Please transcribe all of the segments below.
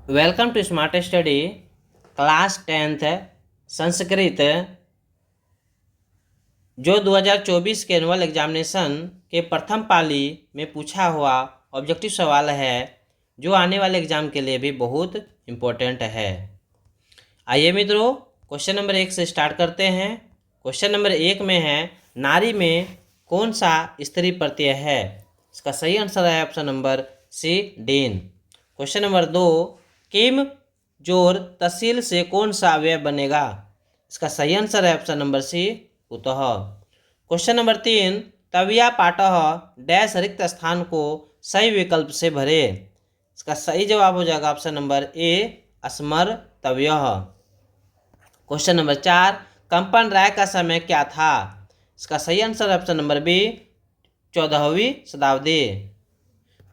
Welcome to smart study class 10th Sanskrit जो 2024 के annual examination के प्रथम पाली में पूछा हुआ ऑब्जेक्टिव सवाल है जो आने वाले एग्जाम के लिए भी बहुत इम्पोर्टेंट है। आइए मित्रों, क्वेश्चन नंबर 1 से स्टार्ट करते हैं। क्वेश्चन नंबर 1 में है, नारी में कौन सा स्त्री प्रत्यय है? इसका सही आंसर है ऑप्शन नंबर सी, डीन। क्वेश्चन नंबर 2, किम जोर तहसील से कौन सा अवयव बनेगा? इसका सही आंसर है ऑप्शन नंबर सी, उतः। क्वेश्चन नंबर 3, तविया पाटह डैश रिक्त स्थान को सही विकल्प से भरे। इसका सही जवाब हो जाएगा ऑप्शन नंबर ए, अस्मर तव्यः। क्वेश्चन नंबर 4, कंपन राय का समय क्या था? इसका सही आंसर है ऑप्शन नंबर बी, 14वीं शताब्दी।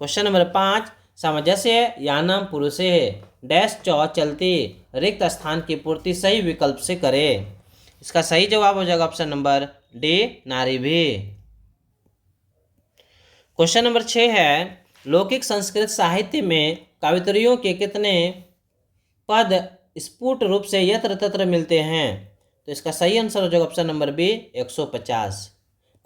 क्वेश्चन नंबर 5, सामंजस्य यानम पुरुषे डैश चौ चलती रिक्त स्थान की पूर्ति सही विकल्प से करे। इसका सही जवाब हो जाएगा ऑप्शन नंबर डी, नारी भी। क्वेश्चन नंबर 6 है, लौकिक संस्कृत साहित्य में कवित्रियों के कितने पद स्फुट रूप से यत्र तत्र मिलते हैं? तो इसका सही आंसर हो जाएगा option number B, 150।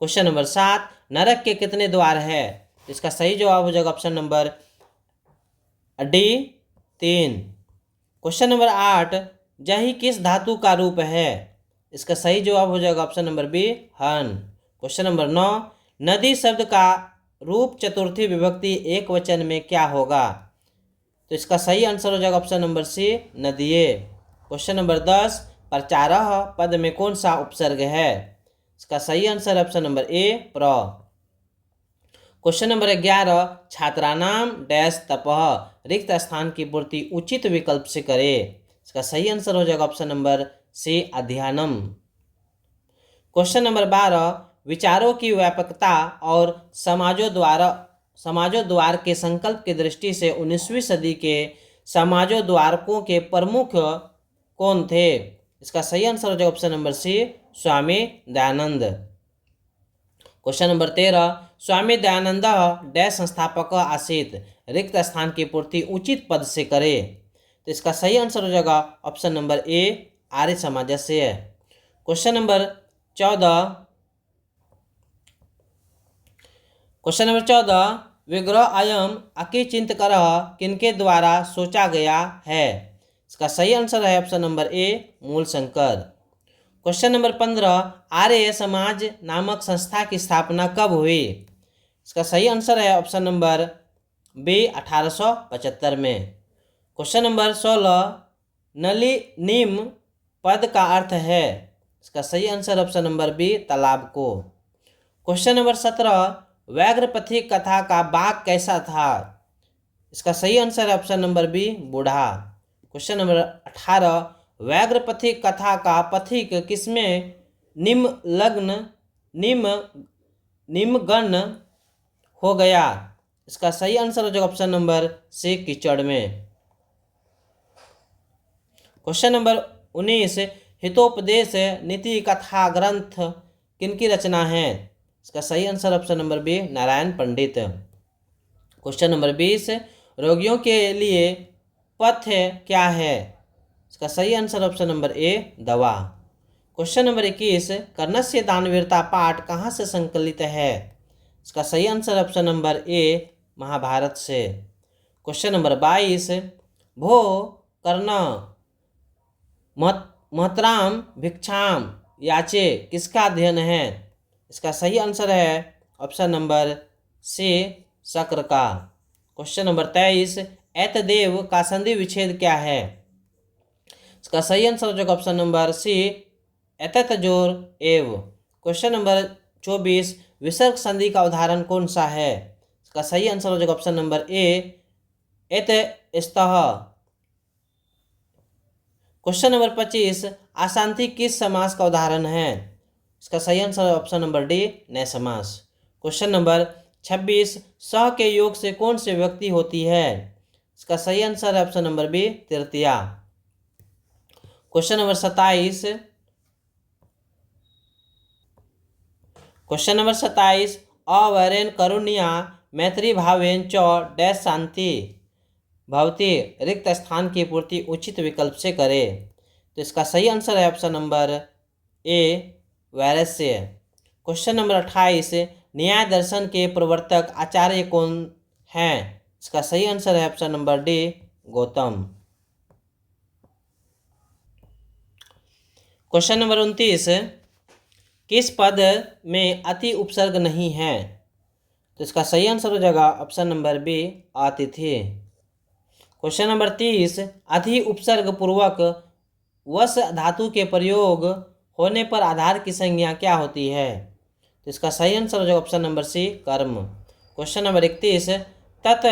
Question number 7, नरक के कितने द्वार है? तो इसका सही जवाब हो जाएगा option number D, 3। Question number 8, जही किस धातु का रूप है? इसका सही जवाब हो जाएगा ऑप्शन नंबर बी, हन। क्वेश्चन नंबर 9, नदी शब्द का रूप चतुर्थी विभक्ति एक वचन में क्या होगा? तो इसका सही आंसर हो जाएगा ऑप्शन नंबर सी, नदिये। क्वेश्चन नंबर 10, प्रचारः पद में कौन सा उपसर्ग है? इसका सही आंसर ऑप्शन नंबर ए, प्र। क्वेश्चन नंबर 11, छात्रानाम डैश तपः रिक्त स्थान की पूर्ति उचित विकल्प से करे। इसका सही आंसर हो जाएगा ऑप्शन नंबर सी, अध्ययनम। क्वेश्चन नंबर 12, विचारों की व्यापकता और समाजोद्वार के संकल्प की दृष्टि से 19वीं सदी के समाजोद्वारकों के प्रमुख कौन थे? इसका सही आंसर हो जाएगा ऑप्शन नंबर सी, Swami Dayanand. Question number 13, Swami Dayanand dash संस्थापक आसीत रिक्त स्थान की पूर्ति उचित पद से करे। तो इसका सही आंसर हो जाएगा ऑप्शन नंबर ए, आर्य सामंजस्य। क्वेश्चन नंबर 14, विग्रह अयम अकिचिंतकर किनके द्वारा सोचा गया है? इसका सही आंसर है ऑप्शन नंबर ए, मूल शंकर। क्वेश्चन नंबर 15, आर्य समाज नामक संस्था की स्थापना कब हुई? इसका सही आंसर है ऑप्शन नंबर बी, 1875 में। क्वेश्चन नंबर 16, नली नीम पद का अर्थ है? इसका सही आंसर ऑप्शन नंबर बी, तालाब को। क्वेश्चन नंबर 17, व्याघ्रपथी कथा का बाग कैसा था? इसका सही आंसर है ऑप्शन नंबर बी, बूढ़ा। क्वेश्चन नंबर 18, व्याघ्रपथी कथा का पथिक किसमें निम्नगण हो गया? इसका सही आंसर हो जाएगा ऑप्शन नंबर सी, कीचड़ में। क्वेश्चन नंबर 19, हितोपदेश नीति कथा ग्रंथ किनकी रचना है? इसका सही answer option number B, Narayan Pandit. Question number 20, रोगियों के लिए पथ्य क्या है? इसका सही आंसर ऑप्शन नंबर ए, दवा। क्वेश्चन नंबर 21, कर्णस्य दानवीरता पाठ कहाँ से संकलित है? इसका सही answer option number A, Mahabharata से। क्वेश्चन नंबर 22, भो कर्ण महत्राम भिक्षाम याचे किसका अध्ययन है? इसका सही आंसर है ऑप्शन नंबर सी, शक्र का। क्वेश्चन नंबर 23, एतदेव का संधि विच्छेद क्या है? इसका सही आंसर हो जाएगा ऑप्शन नंबर सी, एतत जोर एव। क्वेश्चन नंबर 24, विसर्ग संधि का उदाहरण कौन सा है? इसका सही आंसर हो जाएगा ऑप्शन नंबर ए, एत स्तः। क्वेश्चन नंबर 25, अशांति किस समास का उदाहरण है? इसका सही आंसर है ऑप्शन नंबर डी, नए समास। क्वेश्चन नंबर 26, स के योग से कौन सी व्यक्ति होती है? इसका सही आंसर है ऑप्शन नंबर बी, तृतीया। क्वेश्चन नंबर 27, अवैरेन करुणिया मैत्री भावेन च डैश शांति भवती रिक्त स्थान की पूर्ति उचित विकल्प से करे। तो इसका सही आंसर है ऑप्शन नंबर ए वैरस्य। क्वेश्चन नंबर 28, न्याय दर्शन के प्रवर्तक आचार्य कौन हैं? इसका सही आंसर है option number D Gautam. Question number 29, किस पद में अति उपसर्ग नहीं है? तो इसका सही आंसर हो जाएगा ऑप्शन नंबर बी आतिथ्य। क्वेश्चन नंबर 30, अधि उपसर्ग पूर्वक वस धातु के प्रयोग होने पर आधार की संज्ञा क्या होती है? तो इसका सही आंसर हो जाएगा ऑप्शन नंबर सी कर्म। क्वेश्चन नंबर 31, तत्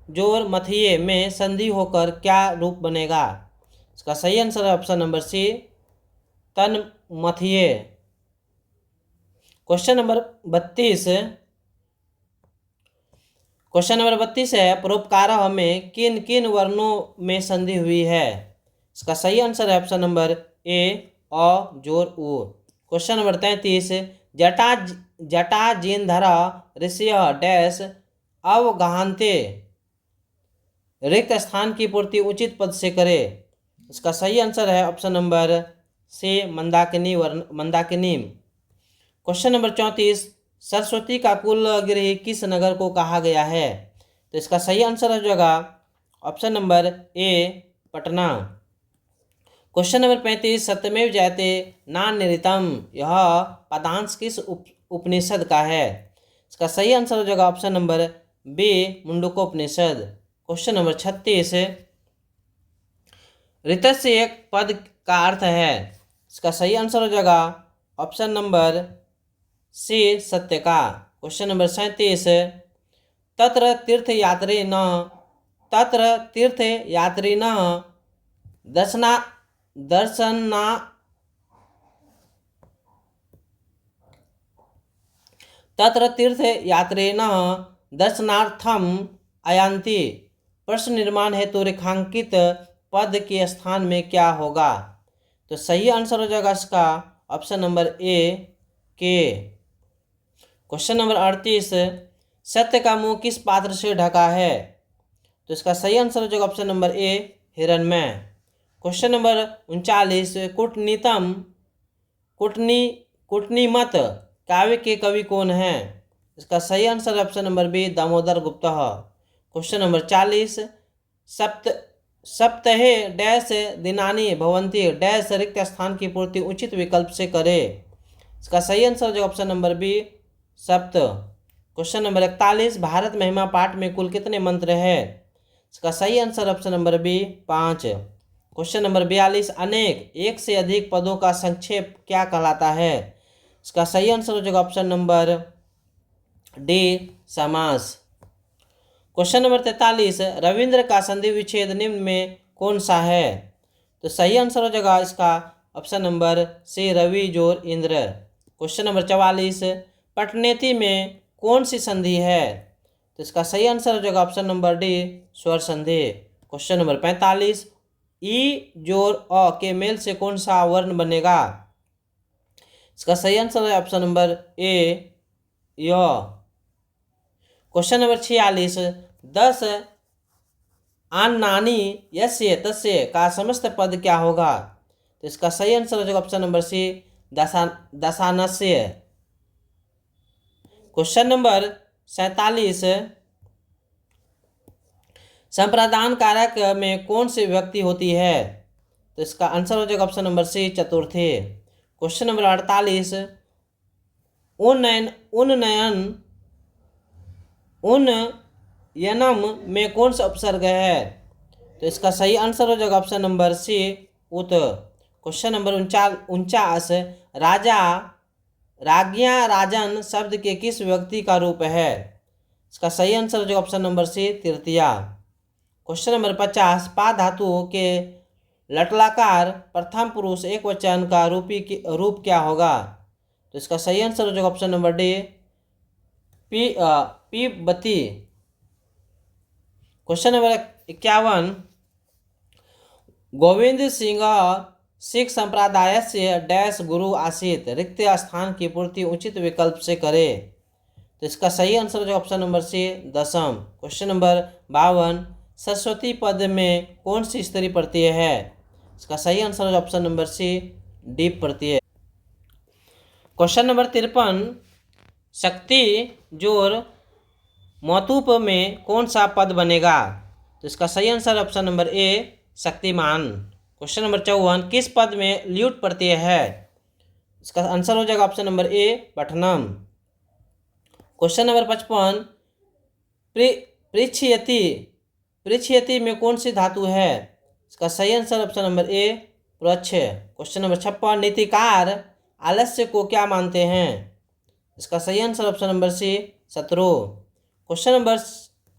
जोर मथिये में संधि होकर क्या रूप बनेगा? इसका सही आंसर है ऑप्शन नंबर सी तन मथिये। क्वेश्चन नंबर 32, है परोपकारः में किन किन वर्णों में संधि हुई है? इसका सही आंसर है ऑप्शन नंबर ए अ जोर उ। क्वेश्चन नंबर 33, जटा जीनधर ऋषय डैश अवगाहन्ते रिक्त स्थान की पूर्ति उचित पद से करे। इसका सही आंसर है option number C Mandakini. Question number 34, Saraswati का कुल गृह किस नगर को कहा गया है? तो इसका सही आंसर हो जाएगा ऑप्शन नंबर ए पटना। क्वेश्चन नंबर 35, सत्यमेव जयते नान्यरितम यह पदांश किस उपनिषद का है? इसका सही आंसर हो जाएगा option number B Mundakopanishad. Question number 36, ऋतस्य एक पद का अर्थ है? इसका सही आंसर हो जाएगा ऑप्शन नंबर सी सत्य का। क्वेश्चन नंबर 37, तत्र तीर्थयात्री न दर्शनार्थम आयान्ति प्रश्न निर्माण हेतु रेखांकित पद के स्थान में क्या होगा? तो सही आंसर हो जाएगा इसका ऑप्शन नंबर ए के। क्वेश्चन नंबर 38, सत्य का मुंह किस पात्र से ढका है? तो इसका सही आंसर हो जाएगा ऑप्शन नंबर ए हिरण्मय। क्वेश्चन नंबर 39, कुटनीमत काव्य के कवि कौन हैं? इसका सही आंसर है ऑप्शन नंबर बी दामोदर गुप्त। क्वेश्चन नंबर 40, सप्ताहे डैश दिनानि भवन्ति डैश रिक्त स्थान की पूर्ति उचित विकल्प से करे। इसका सही आंसर हो जाएगा ऑप्शन नंबर बी सप्त। क्वेश्चन नंबर 41, भारत महिमा पाठ में कुल कितने मंत्र हैं? इसका सही answer option number B 5। Question number 42, अनेक एक से अधिक पदों का संक्षेप क्या कहलाता है? इसका सही आंसर हो जाएगा ऑप्शन नंबर डी समास। क्वेश्चन नंबर 43, रविंद्र का संधि विच्छेद निम्न में कौन सा है? तो सही आंसर हो जाएगा इसका ऑप्शन नंबर सी रवि जोर इंद्र। क्वेश्चन नंबर 44, पटनेती में कौन सी संधि है? तो इसका सही आंसर हो जाएगा ऑप्शन नंबर डी स्वर संधि। क्वेश्चन नंबर 45, ई जोर अ के मेल से कौन सा वर्ण बनेगा? इसका सही आंसर है ऑप्शन नंबर ए य। क्वेश्चन नंबर 46, 10 अन्नानि यस्य तस्य का समस्त पद क्या होगा? तो इसका सही आंसर हो जाएगा ऑप्शन नंबर सी दशानस्य। क्वेश्चन नंबर 47, संप्रदान कारक में कौन सी विभक्ति होती है? तो इसका आंसर हो जाएगा ऑप्शन नंबर सी चतुर्थी। क्वेश्चन नंबर 48, उन्नयनम में कौन सा उपसर्ग है? तो इसका सही आंसर हो जाएगा ऑप्शन नंबर सी उत। क्वेश्चन नंबर 49, राजा राज्ञा राजन शब्द के किस विभक्ति का रूप है? इसका सही आंसर हो जाएगा ऑप्शन नंबर सी तृतीया। क्वेश्चन नंबर 50, पा धातु के लटलाकार प्रथम पुरुष एक वचन का रूप क्या होगा? तो इसका सही आंसर हो जाएगा ऑप्शन नंबर डी पीबती। क्वेश्चन नंबर 51, गोविंद सिंह सिख संप्रदाय से डैश गुरु आसित रिक्त स्थान की पूर्ति उचित विकल्प से करे। तो इसका सही आंसर हो जाएगा ऑप्शन नंबर सी दशम। क्वेश्चन नंबर 52, सरस्वती पद में कौन सी स्त्री प्रत्यय है? इसका सही आंसर है ऑप्शन नंबर सी, डीप प्रत्यय। क्वेश्चन नंबर 53, शक्ति जोर मौतूप में कौन सा पद बनेगा? तो इसका सही आंसर ऑप्शन नंबर ए, शक्तिमान। क्वेश्चन नंबर 54, किस पद में ल्यूट प्रत्यय है? इसका आंसर हो जाएगा ऑप्शन नंबर ए, पठनम। क्वेश्चन नंबर 55, पृच्छयति पृच्छयति में कौन सी धातु है? इसका सही आंसर ऑप्शन नंबर ए, पृच्छ। क्वेश्चन नंबर 56, नीतिकार आलस्य को क्या मानते हैं? इसका सही आंसर ऑप्शन नंबर सी, शत्रु। क्वेश्चन नंबर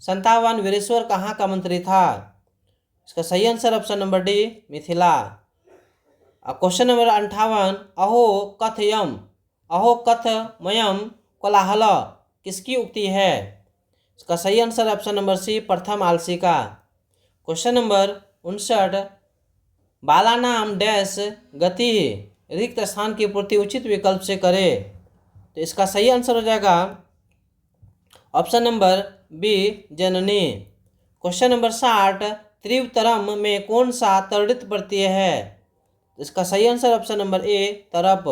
57, वीरेश्वर कहाँ का मंत्री था? इसका सही answer option number D, Mithila. Question number 58, अहो कथमयम कोलाहल किसकी उक्ति है? इसका सही आंसर ऑप्शन नंबर सी, प्रथम आलसी का। क्वेश्चन नंबर 59, बालानाम डैश गति रिक्त स्थान की पूर्ति उचित विकल्प से करे। तो इसका सही आंसर हो जाएगा ऑप्शन नंबर बी, जननी। क्वेश्चन नंबर 60, त्रिवतरम में कौन सा तड़ित प्रत्यय है? इसका सही आंसर ऑप्शन नंबर ए, तरप।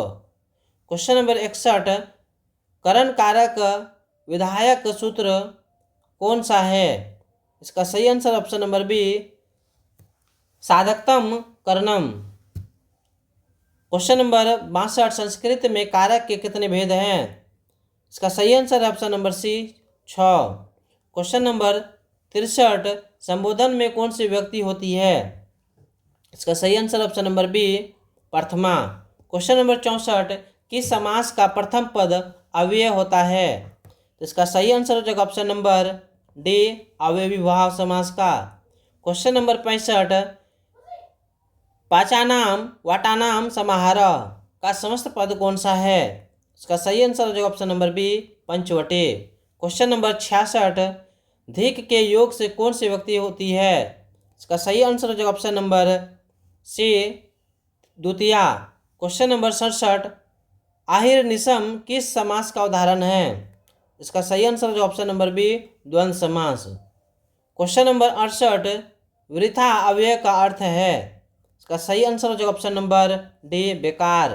क्वेश्चन नंबर 61, करण कारक विधायक सूत्र कौन सा है? इसका सही आंसर ऑप्शन नंबर बी, साधकतम कर्णम। क्वेश्चन नंबर 62, संस्कृत में कारक के कितने भेद हैं? इसका सही आंसर है option number C, 6। Question number 63, संबोधन में कौन सी व्यक्ति होती है? इसका सही आंसर ऑप्शन नंबर बी, प्रथमा। क्वेश्चन नंबर 64, किस समास का प्रथम पद अव्यय होता है? तो इसका सही आंसर हो जाएगा ऑप्शन नंबर डी, अव्ययीभाव समास का। क्वेश्चन नंबर 65, पाचानाम वाटानाम समाहारः का समस्त पद कौन सा है? इसका सही आंसर हो जाएगा option number B, Panchavati. Question number 66, धिक के योग से कौन सी व्यक्ति होती है? इसका सही आंसर हो जाएगा ऑप्शन नंबर सी, द्वितीया। क्वेश्चन नंबर 67, आहिर निशम किस समास का उदाहरण है? इसका सही आंसर जो ऑप्शन नंबर बी, द्वंद्व समास। क्वेश्चन नंबर 68, वृथा अव्यय का अर्थ है? इसका सही आंसर जो ऑप्शन नंबर डी, बेकार।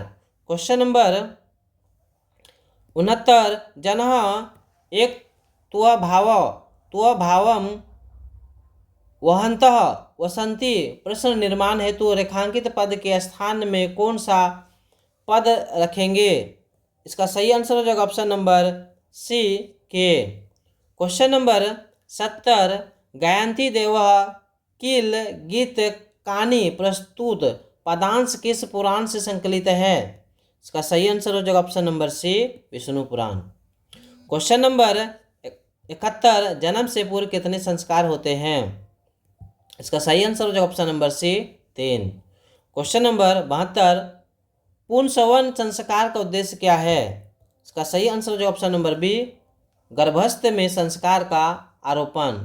क्वेश्चन नंबर 69, जनः एक त्वभावम वहन्तः वसंती प्रश्न निर्माण हेतु रेखांकित पद के स्थान में कौन सा पद रखेंगे? इसका सही आंसर हो जाएगा ऑप्शन नंबर सी, के। क्वेश्चन नंबर 70, गायन्ति देवः किल गीत कानि प्रस्तुत पदांश किस पुराण से संकलित है? इसका सही आंसर हो जाएगा ऑप्शन नंबर सी, विष्णु पुराण। क्वेश्चन नंबर 71, जन्म से पूर्व कितने संस्कार होते हैं? इसका सही आंसर हो जाएगा option number C, 3। Question number 72, पुंसवन संस्कार का उद्देश्य क्या है? इसका सही आंसर हो जाएगा ऑप्शन नंबर बी, गर्भस्थ में संस्कार का आरोपण।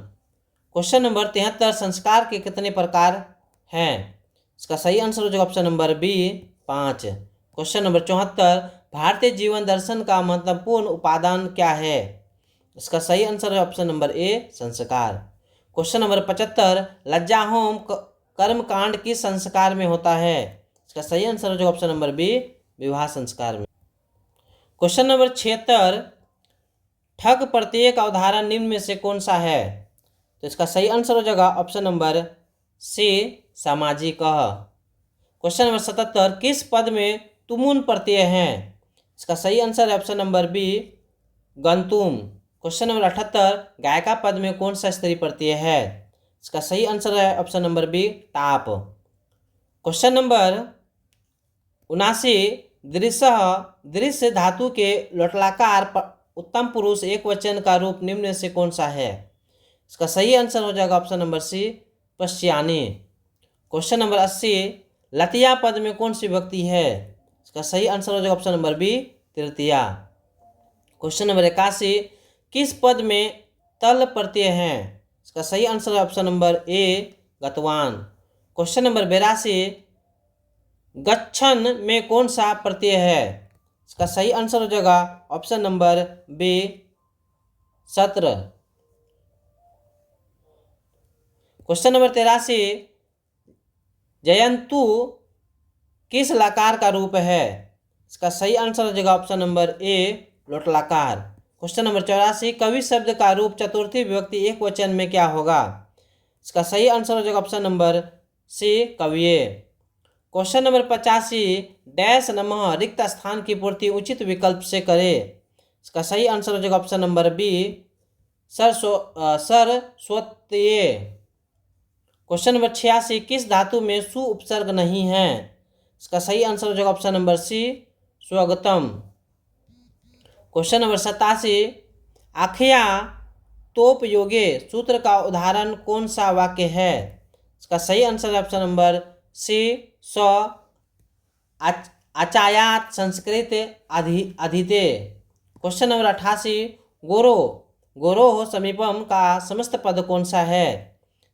क्वेश्चन नंबर 73, संस्कार के कितने प्रकार हैं? इसका सही आंसर हो जाएगा option number B, 5। Question number 74, भारतीय जीवन दर्शन का महत्वपूर्ण उपादान क्या है? इसका सही आंसर है ऑप्शन नंबर ए, संस्कार। क्वेश्चन नंबर 75, लज्जा होम कर्मकांड किस संस्कार में होता है? इसका सही आंसर हो जाएगा ऑप्शन नंबर बी, विवाह संस्कार में। क्वेश्चन नंबर 76, ठग प्रत्यय का उदाहरण निम्न में से कौन सा है? तो इसका सही आंसर हो जाएगा ऑप्शन नंबर सी, सामाजिक। क्वेश्चन नंबर 77, किस पद में तुमुन प्रत्यय है? इसका सही आंसर है ऑप्शन नंबर बी, गंतुम। क्वेश्चन नंबर 78, गायिका पद में कौन सा स्त्री प्रत्यय है? इसका सही आंसर है ऑप्शन नंबर बी, टाप। क्वेश्चन नंबर 79, दृश्य धातु के लोटलाकार उत्तम पुरुष एक वचन का रूप निम्न में से कौन सा है? इसका सही आंसर हो जाएगा ऑप्शन नंबर सी, पश्यानी। क्वेश्चन नंबर 80, लतिया पद में कौन सी विभक्ति है? इसका सही आंसर हो जाएगा ऑप्शन नंबर बी, तृतीया। क्वेश्चन नंबर 81, किस पद में तल प्रत्यय है? इसका सही आंसर है ऑप्शन नंबर ए, गतवान। क्वेश्चन नंबर 82, गच्छन में कौन सा प्रत्यय है? इसका सही आंसर हो जाएगा option number B, 17। Question number 83, जयंतु किस लकार का रूप है? इसका सही आंसर हो जाएगा ऑप्शन नंबर ए, लोटलाकार। क्वेश्चन नंबर 84, कवि शब्द का रूप चतुर्थी विभक्ति एक वचन में क्या होगा? इसका सही आंसर हो जाएगा ऑप्शन नंबर सी, कविये। क्वेश्चन नंबर 85, डैश नमः रिक्त स्थान की पूर्ति उचित विकल्प से करे। इसका सही आंसर हो जाएगा ऑप्शन नंबर बी, सरस्वतीये। क्वेश्चन नंबर 86, किस धातु में सु उपसर्ग नहीं है? इसका सही आंसर हो जाएगा ऑप्शन नंबर सी, स्वागतम। क्वेश्चन नंबर 87, आखिया तोप योगे सूत्र का उदाहरण कौन सा वाक्य है? इसका सही आंसर है ऑप्शन नंबर सी, स आचायात संस्कृत अधिते। क्वेश्चन नंबर 88, गोरो गोरो हो समीपम का समस्त पद कौन सा है?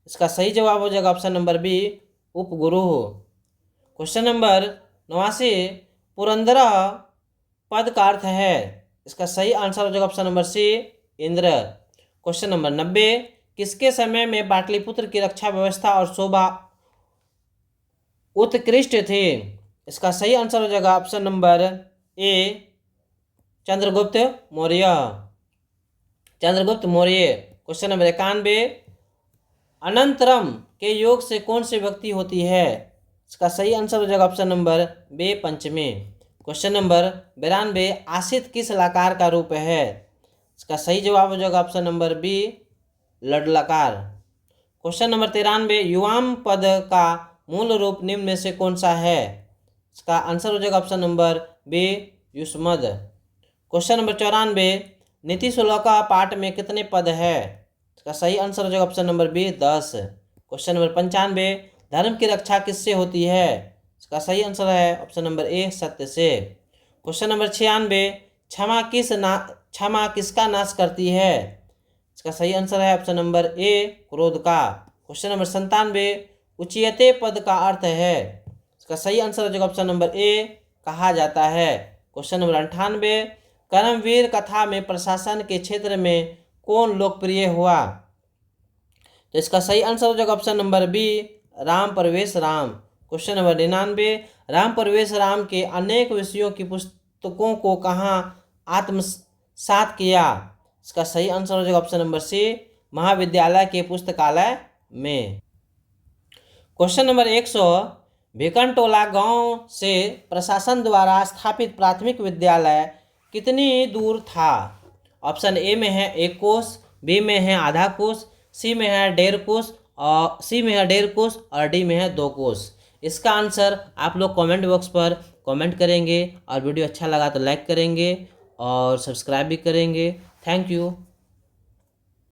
इसका सही जवाब हो जाएगा ऑप्शन नंबर बी, उपगुरु। क्वेश्चन नंबर 89, पुरंदर पद का अर्थ है? इसका सही आंसर हो जाएगा option number C, Indra. Question number 90, किसके समय में पाटलिपुत्र की रक्षा व्यवस्था और शोभा उत्कृष्ट थी? इसका सही आंसर हो जाएगा ऑप्शन नंबर ए, चंद्रगुप्त मौर्य। चंद्रगुप्त मौर्य। क्वेश्चन नंबर 91, अनंतरम के योग से कौन सी विभक्ति होती है? इसका सही आंसर हो जाएगा ऑप्शन नंबर बी, पंचमी। क्वेश्चन नंबर 92, आसित किस लकार का रूप है? इसका सही जवाब हो जाएगा ऑप्शन नंबर बी, लडलकार। क्वेश्चन नंबर 93, युवाम पद का मूल रूप निम्न में से कौन सा है? इसका आंसर हो जाएगा ऑप्शन नंबर बी, युष्मद। क्वेश्चन नंबर 94, नीति 16 का पाठ में कितने पद है? इसका सही आंसर हो जाएगा option number B, 10। Question number 95, धर्म की रक्षा किससे होती है? इसका सही आंसर है ऑप्शन नंबर ए, सत्य से। क्वेश्चन नंबर 96, क्षमा किसका नाश करती है? इसका सही आंसर है ऑप्शन नंबर ए, क्रोध का। क्वेश्चन नंबर 97, उचियते पद का अर्थ है? इसका सही आंसर हो जाएगा ऑप्शन नंबर ए, कहा जाता है। क्वेश्चन नंबर 98, कर्मवीर कथा में प्रशासन के क्षेत्र में कौन लोकप्रिय हुआ? तो इसका सही आंसर हो जाएगा ऑप्शन नंबर बी, राम प्रवेश राम। क्वेश्चन नंबर 99, राम प्रवेश राम के अनेक विषयों की पुस्तकों को कहाँ आत्मसात किया? इसका सही आंसर हो जाएगा ऑप्शन नंबर सी, महाविद्यालय के पुस्तकालय में। क्वेश्चन नंबर 100, भिकनटोला गांव से प्रशासन द्वारा स्थापित प्राथमिक विद्यालय कितनी दूर था? ऑप्शन ए में है 1 कोस, बी में है आधा कोस, सी में है 1.5 कोस और डी में है 2 कोस। इसका आंसर आप लोग कमेंट बॉक्स पर कमेंट करेंगे और वीडियो अच्छा लगा तो लाइक करेंगे और सब्सक्राइब भी करेंगे। Thank you.